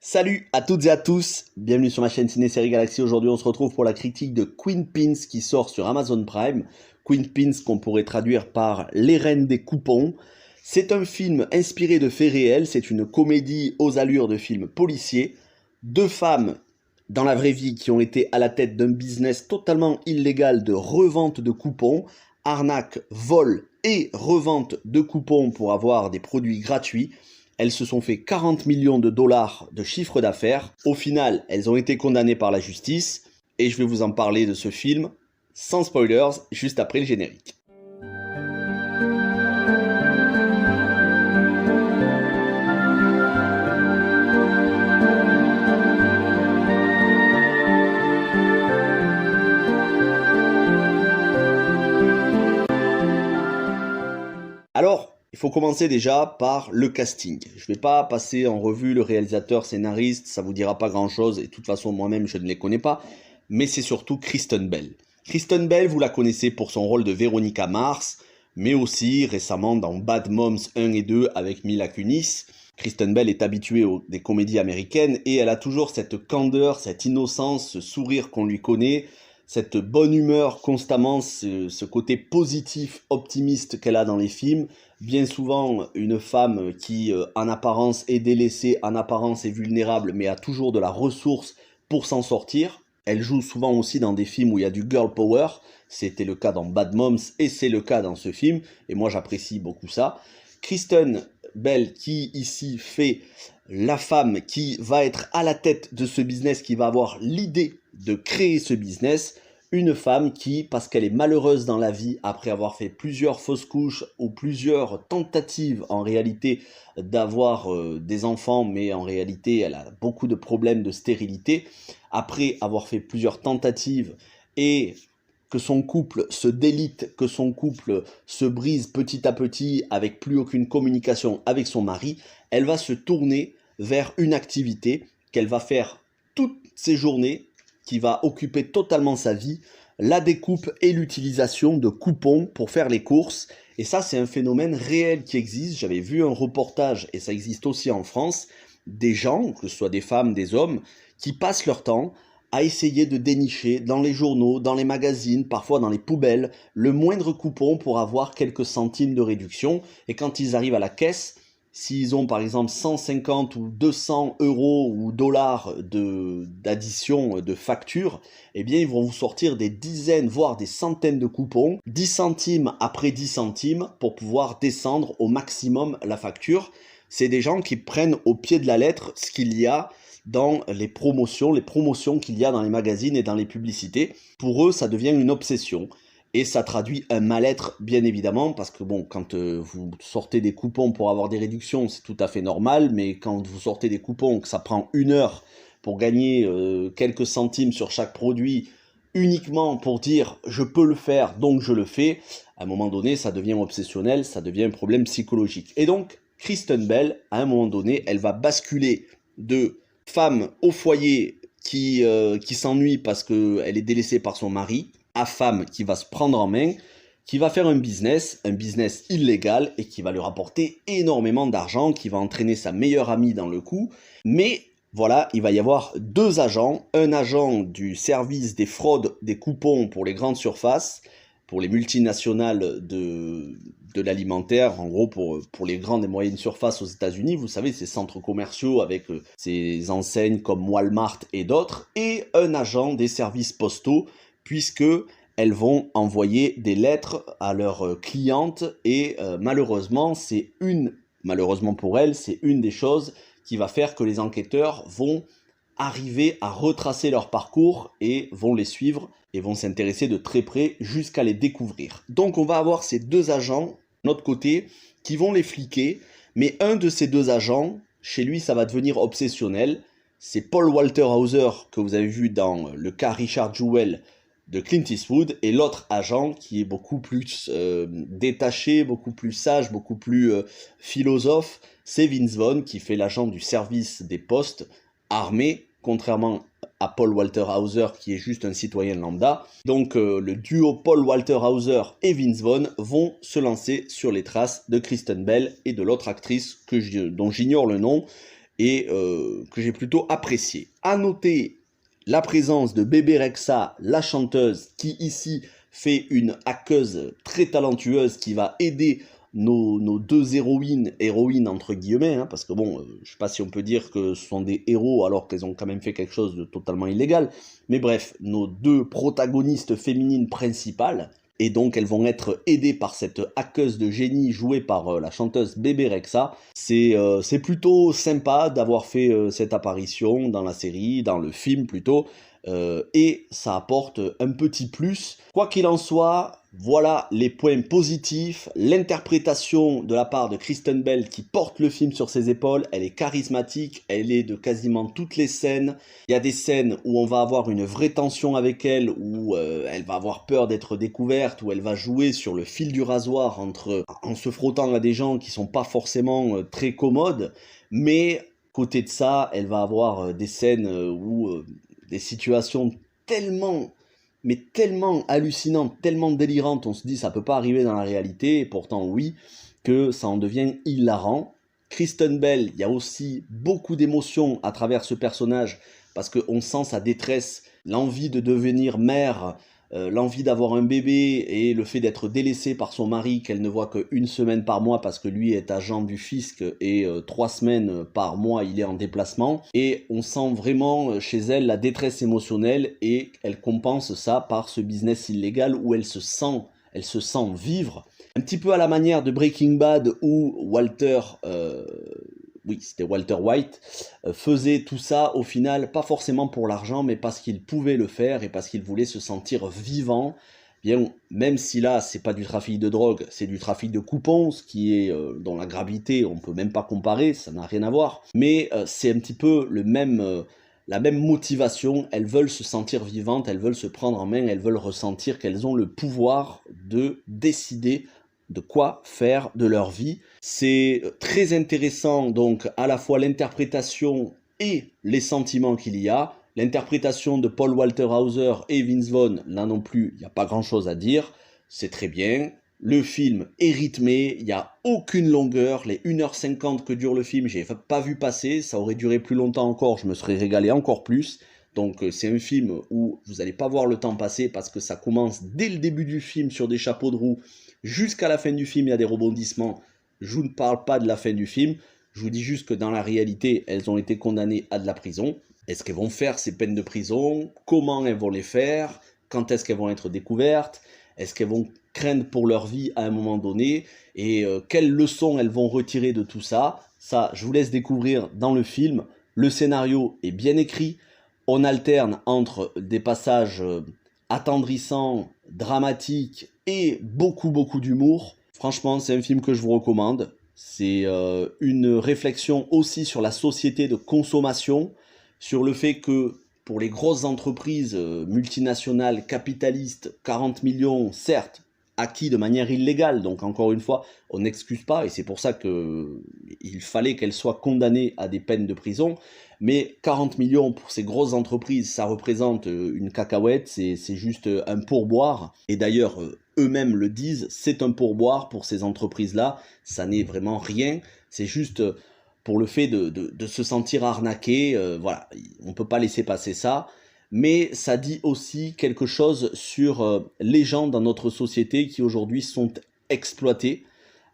Salut à toutes et à tous, bienvenue sur ma chaîne Ciné Série Galaxy. Aujourd'hui on se retrouve pour la critique de Queen Pins qui sort sur Amazon Prime. Queen Pins qu'on pourrait traduire par Les Reines des Coupons. C'est un film inspiré de faits réels, c'est une comédie aux allures de film policier. Deux femmes dans la vraie vie qui ont été à la tête d'un business totalement illégal de revente de coupons, arnaque, vol et revente de coupons pour avoir des produits gratuits. Elles se sont fait 40 millions de dollars de chiffre d'affaires. Au final, elles ont été condamnées par la justice. Et je vais vous en parler de ce film, sans spoilers, juste après le générique. Alors, il faut commencer déjà par le casting. Je ne vais pas passer en revue le réalisateur, scénariste, ça vous dira pas grand-chose, et de toute façon, moi-même, je ne les connais pas, mais c'est surtout Kristen Bell. Kristen Bell, vous la connaissez pour son rôle de Veronica Mars, mais aussi récemment dans Bad Moms 1 et 2 avec Mila Kunis. Kristen Bell est habituée des comédies américaines, et elle a toujours cette candeur, cette innocence, ce sourire qu'on lui connaît, cette bonne humeur constamment, ce côté positif, optimiste qu'elle a dans les films. Bien souvent, une femme qui, en apparence, est délaissée, en apparence est vulnérable, mais a toujours de la ressource pour s'en sortir. Elle joue souvent aussi dans des films où il y a du girl power. C'était le cas dans Bad Moms et c'est le cas dans ce film. Et moi, j'apprécie beaucoup ça. Kristen Bell, qui ici fait la femme qui va être à la tête de ce business, qui va avoir l'idée de créer ce business, une femme qui, parce qu'elle est malheureuse dans la vie, après avoir fait plusieurs fausses couches ou plusieurs tentatives en réalité d'avoir des enfants, mais en réalité elle a beaucoup de problèmes de stérilité, après avoir fait plusieurs tentatives et que son couple se délite, que son couple se brise petit à petit avec plus aucune communication avec son mari, elle va se tourner vers une activité qu'elle va faire toutes ses journées, qui va occuper totalement sa vie, la découpe et l'utilisation de coupons pour faire les courses. Et ça, c'est un phénomène réel qui existe. J'avais vu un reportage, et ça existe aussi en France, des gens, que ce soit des femmes, des hommes, qui passent leur temps à essayer de dénicher dans les journaux, dans les magazines, parfois dans les poubelles, le moindre coupon pour avoir quelques centimes de réduction. Et quand ils arrivent à la caisse, s'ils ont par exemple 150 ou 200 euros ou dollars d'addition de facture, eh bien ils vont vous sortir des dizaines, voire des centaines de coupons, 10 centimes après 10 centimes pour pouvoir descendre au maximum la facture. C'est des gens qui prennent au pied de la lettre ce qu'il y a dans les promotions qu'il y a dans les magazines et dans les publicités. Pour eux, ça devient une obsession. Et ça traduit un mal-être, bien évidemment, parce que bon, quand vous sortez des coupons pour avoir des réductions, c'est tout à fait normal, mais quand vous sortez des coupons, que ça prend 1 heure pour gagner quelques centimes sur chaque produit, uniquement pour dire « je peux le faire, donc je le fais », à un moment donné, ça devient obsessionnel, ça devient un problème psychologique. Et donc, Kristen Bell, à un moment donné, elle va basculer de femme au foyer qui s'ennuie parce qu'elle est délaissée par son mari, à femme qui va se prendre en main, qui va faire un business illégal et qui va lui rapporter énormément d'argent, qui va entraîner sa meilleure amie dans le coup. Mais voilà, il va y avoir deux agents, un agent du service des fraudes des coupons pour les grandes surfaces, pour les multinationales de l'alimentaire, en gros pour les grandes et moyennes surfaces aux États-Unis, vous savez, ces centres commerciaux avec ces enseignes comme Walmart et d'autres, et un agent des services postaux, puisque elles vont envoyer des lettres à leurs clientes et malheureusement pour elles, c'est une des choses qui va faire que les enquêteurs vont arriver à retracer leur parcours et vont les suivre et vont s'intéresser de très près jusqu'à les découvrir. Donc on va avoir ces deux agents, de notre côté, qui vont les fliquer, mais un de ces deux agents, chez lui ça va devenir obsessionnel, c'est Paul Walter Hauser que vous avez vu dans le cas Richard Jewell de Clint Eastwood, et l'autre agent qui est beaucoup plus détaché, beaucoup plus sage, beaucoup plus philosophe, c'est Vince Vaughn qui fait l'agent du service des postes armés, contrairement à Paul Walter Hauser qui est juste un citoyen lambda. Donc le duo Paul Walter Hauser et Vince Vaughn vont se lancer sur les traces de Kristen Bell et de l'autre actrice dont j'ignore le nom, et que j'ai plutôt apprécié. À noter la présence de Bébé Rexha, la chanteuse, qui ici fait une hackeuse très talentueuse qui va aider nos deux héroïnes entre guillemets, hein, parce que bon, je sais pas si on peut dire que ce sont des héros alors qu'elles ont quand même fait quelque chose de totalement illégal, mais bref, nos deux protagonistes féminines principales, et donc elles vont être aidées par cette hackeuse de génie jouée par la chanteuse Bébé Rexha. C'est plutôt sympa d'avoir fait cette apparition dans la série, dans le film plutôt, et ça apporte un petit plus. Quoi qu'il en soit, voilà les points positifs. L'interprétation de la part de Kristen Bell qui porte le film sur ses épaules, elle est charismatique, elle est de quasiment toutes les scènes. Il y a des scènes où on va avoir une vraie tension avec elle, où elle va avoir peur d'être découverte, où elle va jouer sur le fil du rasoir en se frottant à des gens qui sont pas forcément très commodes, mais côté de ça, elle va avoir des scènes où des situations tellement, mais tellement hallucinantes, tellement délirantes, on se dit ça peut pas arriver dans la réalité, et pourtant oui, que ça en devient hilarant. Kristen Bell, il y a aussi beaucoup d'émotions à travers ce personnage, parce qu'on sent sa détresse, l'envie de devenir mère, l'envie d'avoir un bébé et le fait d'être délaissée par son mari qu'elle ne voit qu'une semaine par mois parce que lui est agent du fisc et 3 semaines par mois il est en déplacement, et on sent vraiment chez elle la détresse émotionnelle et elle compense ça par ce business illégal où elle se sent vivre un petit peu à la manière de Breaking Bad où oui, c'était Walter White, faisait tout ça au final, pas forcément pour l'argent, mais parce qu'il pouvait le faire et parce qu'il voulait se sentir vivant. Bien, même si là, c'est pas du trafic de drogue, c'est du trafic de coupons, ce qui est dont la gravité, on peut même pas comparer, ça n'a rien à voir. Mais c'est un petit peu la même motivation. Elles veulent se sentir vivantes, elles veulent se prendre en main, elles veulent ressentir qu'elles ont le pouvoir de décider de quoi faire de leur vie. C'est très intéressant, donc, à la fois l'interprétation et les sentiments qu'il y a. L'interprétation de Paul Walter Hauser et Vince Vaughn, là non plus, il n'y a pas grand-chose à dire. C'est très bien. Le film est rythmé, il n'y a aucune longueur. Les 1h50 que dure le film, j'ai pas vu passer. Ça aurait duré plus longtemps encore, je me serais régalé encore plus. Donc c'est un film où vous n'allez pas voir le temps passer parce que ça commence dès le début du film sur des chapeaux de roue. Jusqu'à la fin du film, il y a des rebondissements. Je ne parle pas de la fin du film. Je vous dis juste que dans la réalité, elles ont été condamnées à de la prison. Est-ce qu'elles vont faire ces peines de prison? Comment elles vont les faire? Quand est-ce qu'elles vont être découvertes? Est-ce qu'elles vont craindre pour leur vie à un moment donné? Et quelles leçons elles vont retirer de tout ça? Ça, je vous laisse découvrir dans le film. Le scénario est bien écrit. On alterne entre des passages attendrissants, dramatiques et beaucoup d'humour. Franchement, c'est un film que je vous recommande. C'est une réflexion aussi sur la société de consommation, sur le fait que pour les grosses entreprises multinationales, capitalistes, 40 millions, certes, acquis de manière illégale, donc encore une fois, on n'excuse pas, et c'est pour ça qu'il fallait qu'elles soient condamnées à des peines de prison, mais 40 millions pour ces grosses entreprises, ça représente une cacahuète, c'est juste un pourboire, et d'ailleurs, eux-mêmes le disent, c'est un pourboire pour ces entreprises-là, ça n'est vraiment rien, c'est juste pour le fait de se sentir arnaqué, voilà, on ne peut pas laisser passer ça, mais ça dit aussi quelque chose sur les gens dans notre société qui aujourd'hui sont exploités,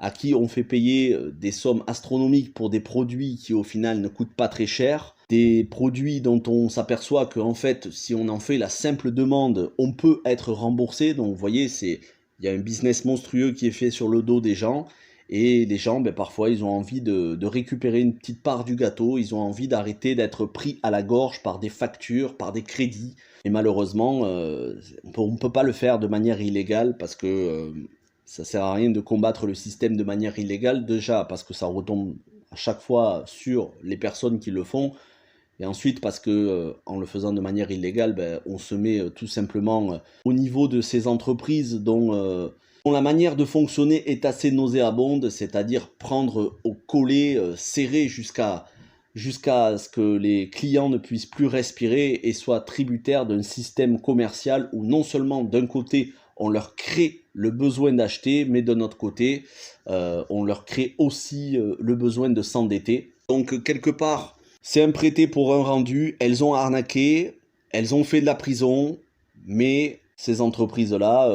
à qui on fait payer des sommes astronomiques pour des produits qui au final ne coûtent pas très cher, des produits dont on s'aperçoit qu'en fait, si on en fait la simple demande, on peut être remboursé, donc vous voyez, il y a un business monstrueux qui est fait sur le dos des gens, et les gens, parfois, ils ont envie de récupérer une petite part du gâteau, ils ont envie d'arrêter d'être pris à la gorge par des factures, par des crédits. Et malheureusement, on ne peut pas le faire de manière illégale parce que ça sert à rien de combattre le système de manière illégale. Déjà parce que ça retombe à chaque fois sur les personnes qui le font. Et ensuite parce que en le faisant de manière illégale, on se met tout simplement au niveau de ces entreprises dont la manière de fonctionner est assez nauséabonde, c'est-à-dire prendre au collet, serré jusqu'à ce que les clients ne puissent plus respirer et soient tributaires d'un système commercial où non seulement d'un côté on leur crée le besoin d'acheter, mais de notre côté on leur crée aussi le besoin de s'endetter. Donc quelque part, C'est un prêté pour un rendu, elles ont arnaqué, elles ont fait de la prison, mais ces entreprises-là,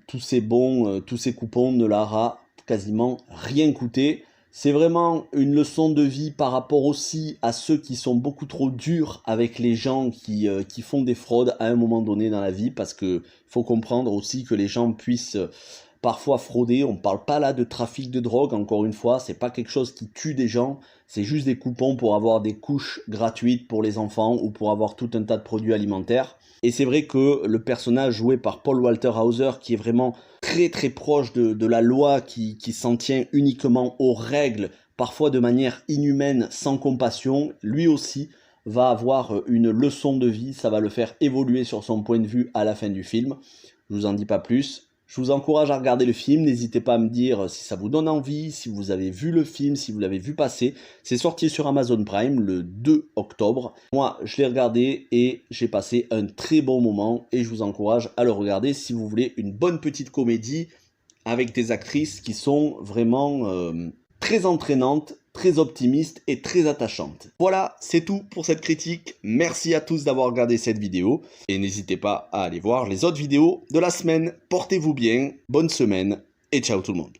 tous ces bons, tous ces coupons ne leur a quasiment rien coûté. C'est vraiment une leçon de vie par rapport aussi à ceux qui sont beaucoup trop durs avec les gens qui font des fraudes à un moment donné dans la vie, parce que faut comprendre aussi que les gens puissent parfois frauder. On ne parle pas là de trafic de drogue, encore une fois, c'est pas quelque chose qui tue des gens, c'est juste des coupons pour avoir des couches gratuites pour les enfants ou pour avoir tout un tas de produits alimentaires. Et c'est vrai que le personnage joué par Paul Walter Hauser, qui est vraiment très très proche de la loi, qui s'en tient uniquement aux règles, parfois de manière inhumaine, sans compassion, lui aussi va avoir une leçon de vie, ça va le faire évoluer sur son point de vue à la fin du film. Je vous en dis pas plus. Je vous encourage à regarder le film, n'hésitez pas à me dire si ça vous donne envie, si vous avez vu le film, si vous l'avez vu passer. C'est sorti sur Amazon Prime le 2 octobre. Moi, je l'ai regardé et j'ai passé un très bon moment et je vous encourage à le regarder si vous voulez une bonne petite comédie avec des actrices qui sont vraiment très entraînantes, très optimistes et très attachantes. Voilà, c'est tout pour cette critique. Merci à tous d'avoir regardé cette vidéo. Et n'hésitez pas à aller voir les autres vidéos de la semaine. Portez-vous bien, bonne semaine et ciao tout le monde.